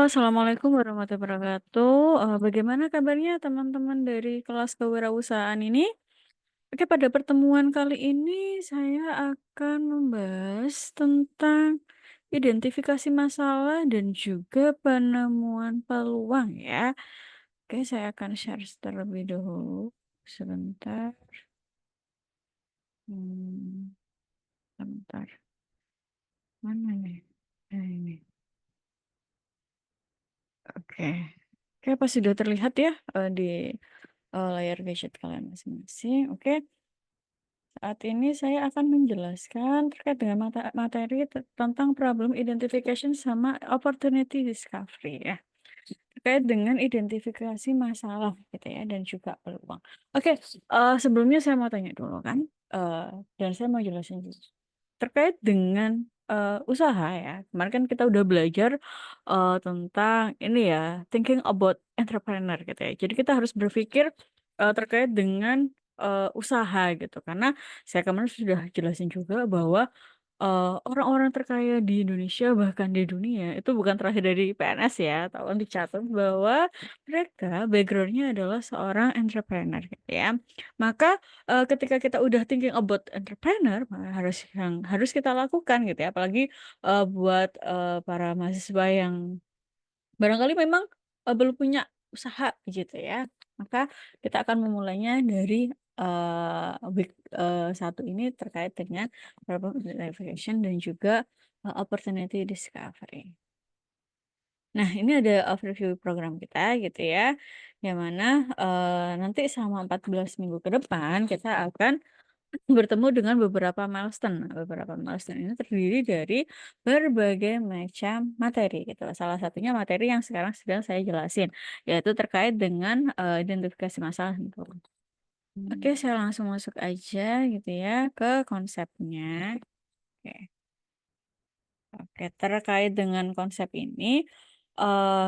Assalamualaikum warahmatullahi wabarakatuh. Bagaimana kabarnya teman-teman dari kelas kewirausahaan ini? Oke, pada pertemuan kali ini saya akan membahas tentang identifikasi masalah dan juga penemuan peluang ya. Oke, saya akan share terlebih dahulu. Sebentar. Hmm, sebentar. Mana nih? Nah, ini. Oke. Oke, apa sudah terlihat ya di layar gadget kalian masing-masing? Oke. Saat ini saya akan menjelaskan terkait dengan materi tentang problem identification sama opportunity discovery ya. Terkait dengan identifikasi masalah gitu ya dan juga peluang. Oke, sebelumnya saya mau tanya dulu kan, dan saya mau jelasin juga. Terkait dengan, usaha ya, kemarin kan kita udah belajar, tentang ini ya, thinking about entrepreneur gitu ya. Jadi kita harus berpikir, terkait dengan, usaha gitu. Karena saya kemarin sudah jelasin juga bahwa orang-orang terkaya di Indonesia, bahkan di dunia, itu bukan terakhir dari PNS ya, tolong dicatat bahwa mereka background-nya adalah seorang entrepreneur gitu ya. Maka, ketika kita udah thinking about entrepreneur, yang harus kita lakukan gitu ya, apalagi, buat, para mahasiswa yang barangkali memang, belum punya usaha gitu ya, maka kita akan memulainya dari, week, 1 ini terkait dengan problem identification dan juga, opportunity discovery. Nah, ini ada overview program kita gitu ya, yang mana, nanti selama 14 minggu ke depan kita akan bertemu dengan beberapa milestone. Nah, beberapa milestone ini terdiri dari berbagai macam materi gitu. Salah satunya materi yang sekarang sedang saya jelasin, yaitu terkait dengan, identifikasi masalah tentu. Oke, saya langsung masuk aja gitu ya ke konsepnya. Oke. Oke, terkait dengan konsep ini,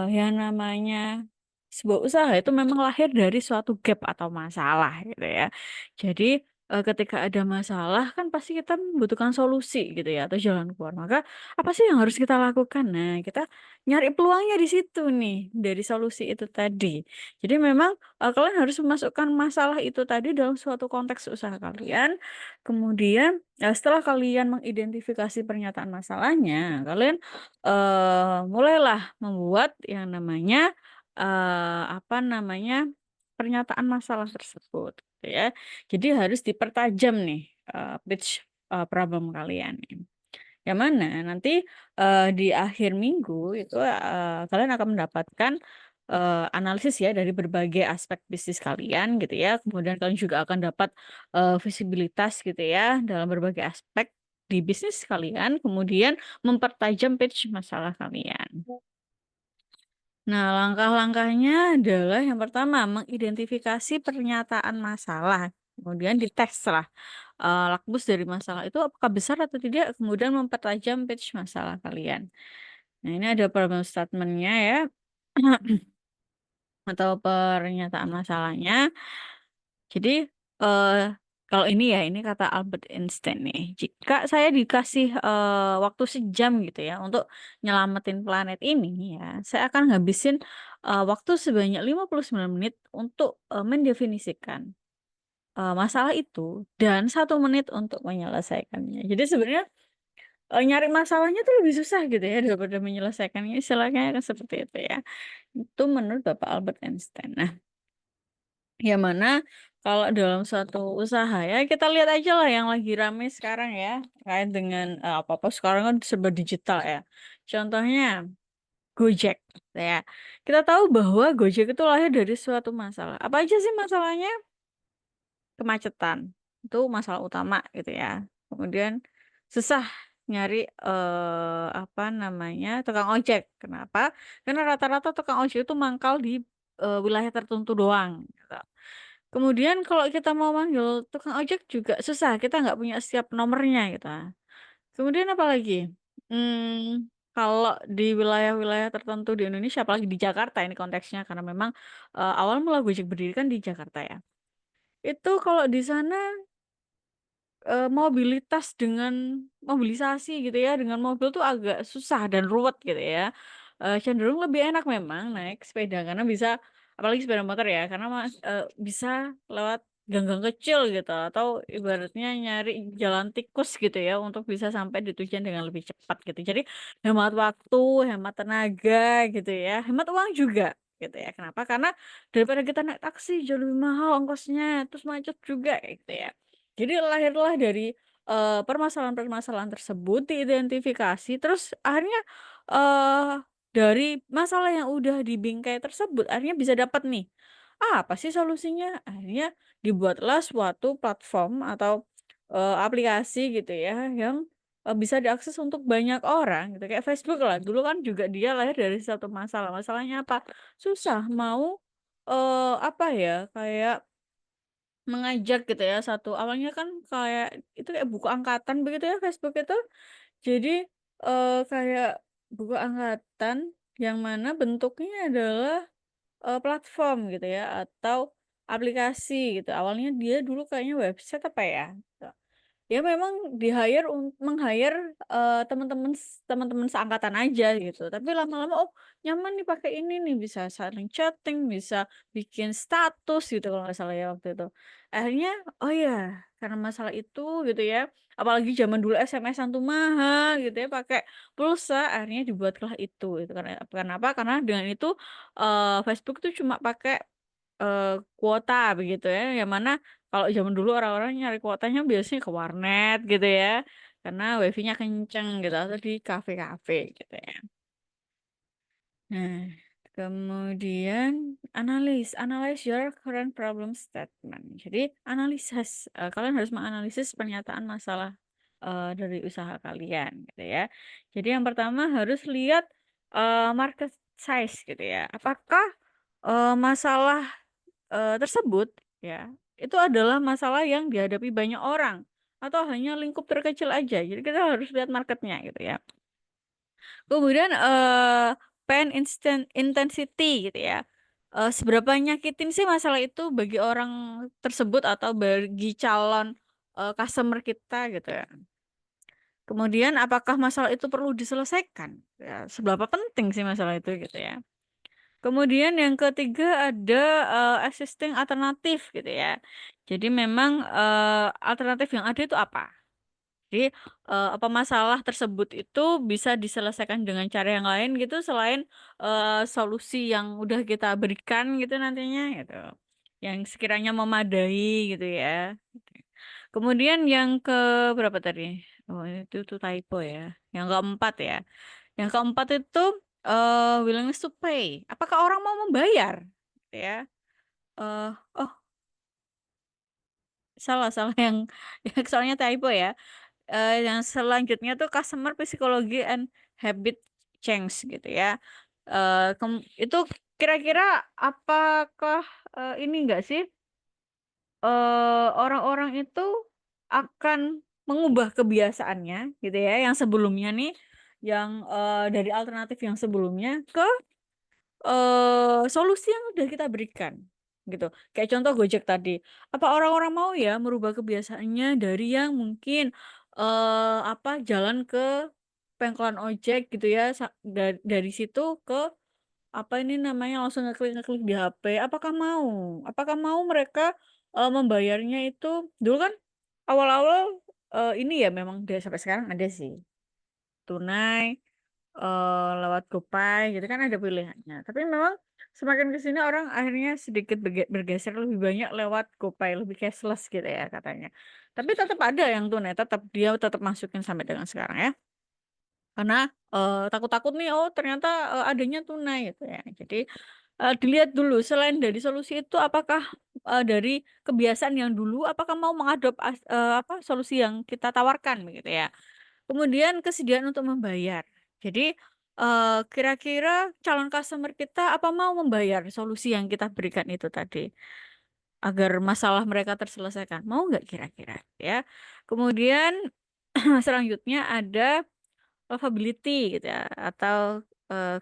yang namanya sebuah usaha itu memang lahir dari suatu gap atau masalah gitu ya. Jadi, ketika ada masalah kan pasti kita membutuhkan solusi gitu ya atau jalan keluar. Maka apa sih yang harus kita lakukan? Nah, kita nyari peluangnya di situ nih, dari solusi itu tadi. Jadi memang, kalian harus memasukkan masalah itu tadi dalam suatu konteks usaha kalian, kemudian setelah kalian mengidentifikasi pernyataan masalahnya, kalian, mulailah membuat yang namanya, apa namanya, pernyataan masalah tersebut, gitu ya. Jadi harus dipertajam nih, pitch, problem kalian nih. Yang mana nanti, di akhir minggu itu, kalian akan mendapatkan, analisis ya dari berbagai aspek bisnis kalian gitu ya, kemudian kalian juga akan dapat, visibilitas gitu ya dalam berbagai aspek di bisnis kalian, kemudian mempertajam pitch masalah kalian. Nah, langkah-langkahnya adalah yang pertama mengidentifikasi pernyataan masalah, kemudian diteslah, lakmus dari masalah itu apakah besar atau tidak, kemudian mempertajam pitch masalah kalian. Nah, ini ada problem statement-nya ya, atau pernyataan masalahnya. Jadi, kalau ini ya, ini kata Albert Einstein nih, "Jika saya dikasih, waktu sejam gitu ya untuk nyelamatin planet ini ya, saya akan ngabisin, waktu sebanyak 59 menit untuk, mendefinisikan, masalah itu dan 1 menit untuk menyelesaikannya." Jadi sebenarnya, nyari masalahnya tuh lebih susah gitu ya daripada menyelesaikannya, istilahnya kan seperti itu ya. Itu menurut Bapak Albert Einstein. Nah, yang mana kalau dalam suatu usaha ya kita lihat aja lah yang lagi rame sekarang ya, terkait dengan, apa-apa sekarang kan serba digital ya. Contohnya Gojek, gitu ya. Kita tahu bahwa Gojek itu lahir dari suatu masalah. Apa aja sih masalahnya? Kemacetan, itu masalah utama gitu ya. Kemudian susah nyari, apa namanya, tukang ojek. Kenapa? Karena rata-rata tukang ojek itu mangkal di, wilayah tertentu doang, gitu. Kemudian kalau kita mau manggil tukang ojek juga susah, kita nggak punya setiap nomornya gitu. Kemudian apalagi, kalau di wilayah-wilayah tertentu di Indonesia, apalagi di Jakarta ini konteksnya karena memang, awal mula Gojek berdiri kan di Jakarta ya. Itu kalau di sana, mobilitas dengan mobilisasi gitu ya, dengan mobil tuh agak susah dan ruwet gitu ya. cenderung lebih enak memang naik sepeda karena bisa apalagi sepeda motor ya, karena bisa lewat gang-gang kecil gitu atau ibaratnya nyari jalan tikus gitu ya untuk bisa sampai di tujuan dengan lebih cepat gitu. Jadi hemat waktu, hemat tenaga gitu ya, hemat uang juga gitu ya. Kenapa? Karena daripada kita naik taksi jauh lebih mahal ongkosnya, terus macet juga gitu ya. Jadi lahirlah dari, permasalahan-permasalahan tersebut diidentifikasi terus akhirnya, eee, dari masalah yang udah dibingkai tersebut akhirnya bisa dapat nih, apa sih solusinya? Akhirnya dibuatlah suatu platform atau, aplikasi gitu ya yang, bisa diakses untuk banyak orang gitu, kayak Facebook lah, dulu kan juga dia lahir dari satu masalah, masalahnya apa? Susah mau, apa ya, kayak mengajak gitu ya satu awalnya kan kayak itu kayak buku angkatan begitu ya Facebook itu. Jadi, kayak buku angkatan yang mana bentuknya adalah, platform gitu ya atau aplikasi gitu. Awalnya dia dulu kayaknya website apa ya, gitu. Ya memang di-hire meng-hire, teman-teman seangkatan aja gitu, tapi lama-lama, oh nyaman nih pakai ini nih, bisa saling chatting, bisa bikin status gitu kalau nggak salah ya waktu itu. Akhirnya, oh ya karena masalah itu gitu ya, apalagi zaman dulu SMS-an tuh mahal gitu ya, pakai pulsa, akhirnya dibuatlah itu karena kenapa? Karena dengan itu, Facebook tuh cuma pakai, kuota begitu ya, yang mana kalau zaman dulu orang-orang nyari kuotanya biasanya ke warnet gitu ya, karena wifi-nya kenceng gitu atau di kafe-kafe gitu ya. Nah, kemudian analyze your current problem statement. Jadi kalian harus menganalisis pernyataan masalah, dari usaha kalian gitu ya. Jadi yang pertama harus lihat, market size gitu ya. Apakah, masalah tersebut ya, itu adalah masalah yang dihadapi banyak orang atau hanya lingkup terkecil aja. Jadi kita harus lihat marketnya gitu ya. Kemudian, intensity gitu ya, seberapa nyakitin sih masalah itu bagi orang tersebut atau bagi calon, customer kita gitu ya. Kemudian apakah masalah itu perlu diselesaikan? Ya, seberapa penting sih masalah itu gitu ya. Kemudian yang ketiga ada, existing alternatif gitu ya. Jadi memang, alternatif yang ada itu apa? Jadi, apa masalah tersebut itu bisa diselesaikan dengan cara yang lain gitu selain, solusi yang udah kita berikan gitu nantinya gitu, yang sekiranya memadai gitu ya. Kemudian yang ke berapa tadi? Oh itu tuh typo ya, yang keempat ya. Yang keempat itu, willingness to pay. Apakah orang mau membayar? Gitu ya. Oh salah salah yang yang soalnya typo ya. Yang selanjutnya tuh customer psychology and habit change gitu ya. Itu kira-kira apakah, ini enggak sih, orang-orang itu akan mengubah kebiasaannya gitu ya, yang sebelumnya nih, yang, dari alternatif yang sebelumnya ke solusi yang udah kita berikan, gitu. Kayak contoh Gojek tadi, apa orang-orang mau ya merubah kebiasaannya dari yang mungkin, jalan ke pangkalan ojek gitu ya, dari situ ke, ini namanya, langsung ngeklik-ngeklik di HP, apakah mau? Apakah mau mereka, membayarnya itu dulu kan awal-awal, ini ya memang sampai sekarang ada sih, tunai lewat GoPay gitu kan ada pilihannya. Tapi memang semakin ke sini orang akhirnya sedikit bergeser lebih banyak lewat GoPay, lebih cashless gitu ya katanya. Tapi tetap ada yang tunai, dia tetap masukin sampai dengan sekarang ya. Karena, takut-takut nih, oh ternyata, adanya tunai gitu ya. Jadi, dilihat dulu selain dari solusi itu apakah, dari kebiasaan yang dulu apakah mau solusi yang kita tawarkan begitu ya. Kemudian kesediaan untuk membayar. Jadi, kira-kira calon customer kita apa mau membayar solusi yang kita berikan itu tadi, agar masalah mereka terselesaikan, mau nggak kira-kira ya. Kemudian selanjutnya ada lovability gitu ya, atau,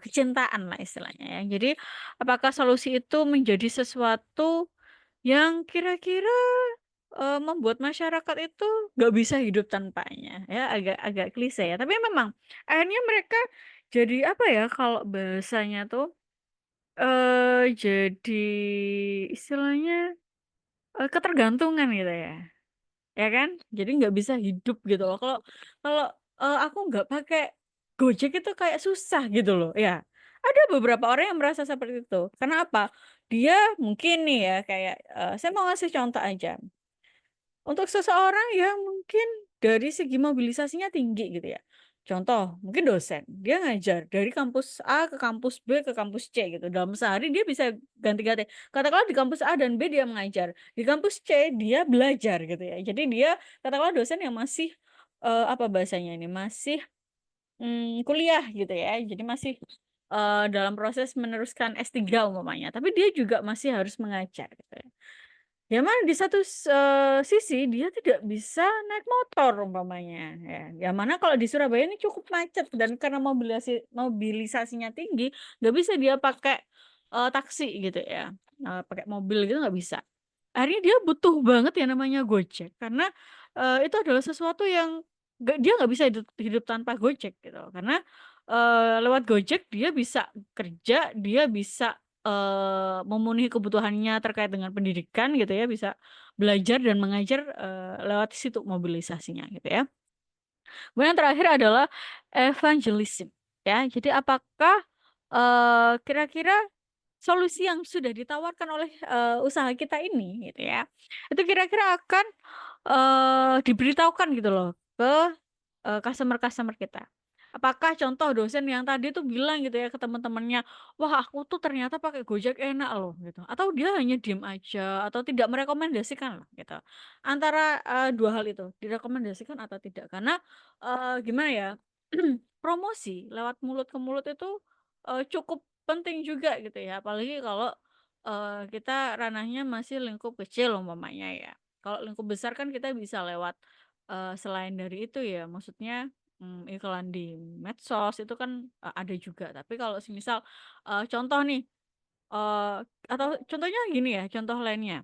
kecintaan lah istilahnya ya. Jadi apakah solusi itu menjadi sesuatu yang kira-kira membuat masyarakat itu nggak bisa hidup tanpanya, ya agak agak klise ya, tapi memang akhirnya mereka jadi apa ya, kalau bahasanya tuh, jadi istilahnya, ketergantungan gitu ya. Ya kan? Jadi nggak bisa hidup gitu loh. Kalau kalau, aku nggak pakai Gojek itu kayak susah gitu loh, ya. Ada beberapa orang yang merasa seperti itu. Karena apa? Dia mungkin nih ya kayak, saya mau ngasih contoh aja. Untuk seseorang yang mungkin dari segi mobilisasinya tinggi gitu ya. Contoh, mungkin dosen, dia ngajar dari kampus A ke kampus B ke kampus C gitu. Dalam sehari dia bisa ganti-ganti. Katakanlah di kampus A dan B dia mengajar, di kampus C dia belajar gitu ya. Jadi dia katakanlah dosen yang masih apa bahasanya ini, masih kuliah gitu ya. Jadi masih dalam proses meneruskan S3 umpamanya, tapi dia juga masih harus mengajar gitu ya. Ya mana di satu sisi dia tidak bisa naik motor umpamanya ya, yang mana kalau di Surabaya ini cukup macet dan karena mobilisasinya tinggi, nggak bisa dia pakai, taksi gitu ya, pakai mobil gitu nggak bisa. Akhirnya dia butuh banget yang namanya Gojek karena, itu adalah sesuatu yang dia nggak bisa hidup hidup tanpa Gojek gitu. Karena, lewat Gojek dia bisa kerja, dia bisa, memenuhi kebutuhannya terkait dengan pendidikan gitu ya, bisa belajar dan mengajar, lewat situ mobilisasinya gitu ya. Kemudian yang terakhir adalah evangelism ya. Jadi apakah, kira-kira solusi yang sudah ditawarkan oleh, usaha kita ini gitu ya, itu kira-kira akan, diberitahukan gitu loh ke, customer-customer kita. Apakah contoh dosen yang tadi tuh bilang gitu ya ke teman-temannya, "Wah aku tuh ternyata pakai Gojek enak loh," gitu. Atau dia hanya diem aja atau tidak merekomendasikan lah gitu. Antara, 2 hal itu, direkomendasikan atau tidak. Karena, gimana ya, promosi lewat mulut ke mulut itu, cukup penting juga gitu ya, apalagi kalau, kita ranahnya masih lingkup kecil umpamanya ya. Kalau lingkup besar kan kita bisa lewat, selain dari itu ya, maksudnya, iklan di medsos itu kan, ada juga. Tapi kalau semisal, contoh nih, eee, atau contohnya gini ya, contoh lainnya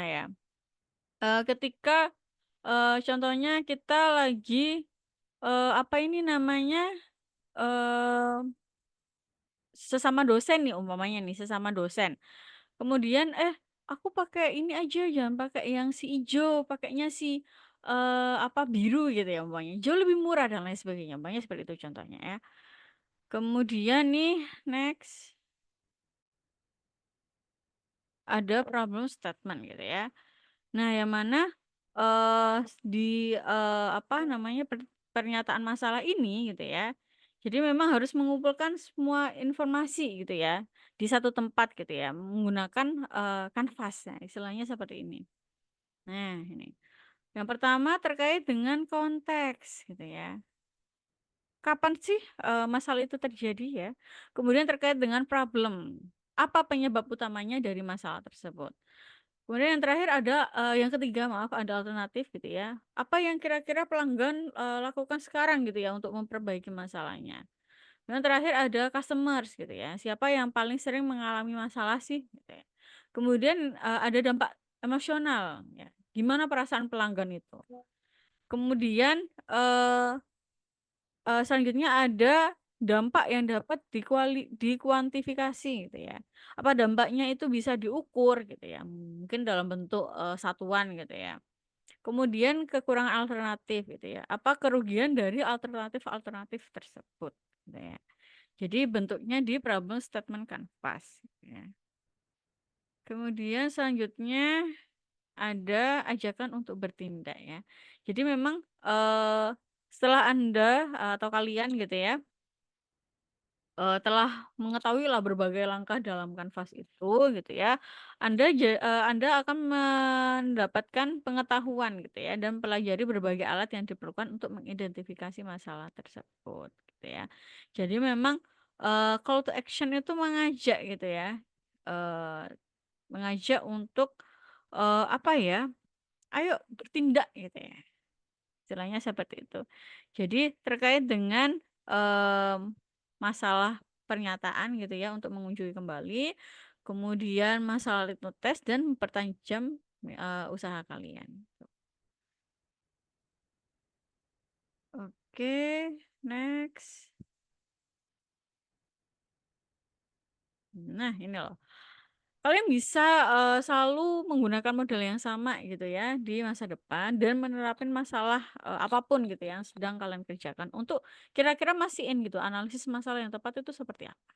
ya, ketika, contohnya kita lagi, apa ini namanya, eee sesama dosen nih umpamanya nih, sesama dosen. Kemudian, aku pakai ini aja jangan pakai yang si ijo, pakainya si, apa, biru gitu ya umpamanya, jauh lebih murah dan lain sebagainya, umpamanya seperti itu contohnya ya. Kemudian nih next, ada problem statement gitu ya. Nah yang mana, di, apa namanya, pernyataan masalah ini gitu ya, jadi memang harus mengumpulkan semua informasi gitu ya, di satu tempat gitu ya, menggunakan, kanvas, nah istilahnya seperti ini. Nah ini, yang pertama terkait dengan konteks gitu ya. Kapan sih, masalah itu terjadi ya? Kemudian terkait dengan problem, apa penyebab utamanya dari masalah tersebut? Kemudian yang terakhir ada, yang ketiga maaf, ada alternatif gitu ya. Apa yang kira-kira pelanggan, lakukan sekarang gitu ya untuk memperbaiki masalahnya. Yang terakhir ada customers gitu ya, siapa yang paling sering mengalami masalah sih gitu ya. Kemudian, ada dampak emosional ya, gimana perasaan pelanggan itu. Kemudian, selanjutnya ada dampak yang dapat dikuantifikasi gitu ya. Apa dampaknya itu bisa diukur gitu ya, mungkin dalam bentuk, satuan gitu ya. Kemudian kekurangan alternatif gitu ya, apa kerugian dari alternatif-alternatif tersebut gitu ya. Jadi bentuknya di problem statement kanvas gitu ya. Kemudian selanjutnya ada ajakan untuk bertindak ya. Jadi memang, setelah Anda, atau kalian gitu ya, telah mengetahuilah berbagai langkah dalam kanvas itu gitu ya, Anda akan mendapatkan pengetahuan gitu ya dan pelajari berbagai alat yang diperlukan untuk mengidentifikasi masalah tersebut gitu ya. Jadi memang, call to action itu mengajak gitu ya, eee, mengajak untuk, apa ya, "Ayo bertindak," gitu ya. Istilahnya seperti itu. Jadi terkait dengan, masalah pernyataan gitu ya untuk mengunjungi kembali, kemudian masalah litmus test dan mempertajam usaha kalian. Oke, next. Nah, ini loh. Kalian bisa selalu menggunakan model yang sama gitu ya di masa depan dan menerapkan masalah apapun gitu yang sedang kalian kerjakan untuk kira-kira mastiin gitu analisis masalah yang tepat itu seperti apa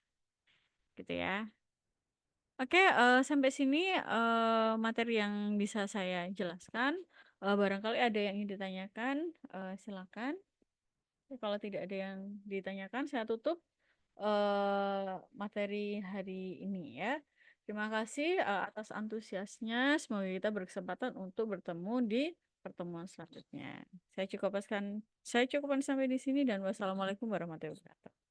gitu ya. Oke, sampai sini materi yang bisa saya jelaskan. Barangkali ada yang ingin ditanyakan, silakan. Kalau tidak ada yang ditanyakan, saya tutup materi hari ini ya. Terima kasih atas antusiasnya. Semoga kita berkesempatan untuk bertemu di pertemuan selanjutnya. Saya cukupkan sampai di sini dan wassalamualaikum warahmatullahi wabarakatuh.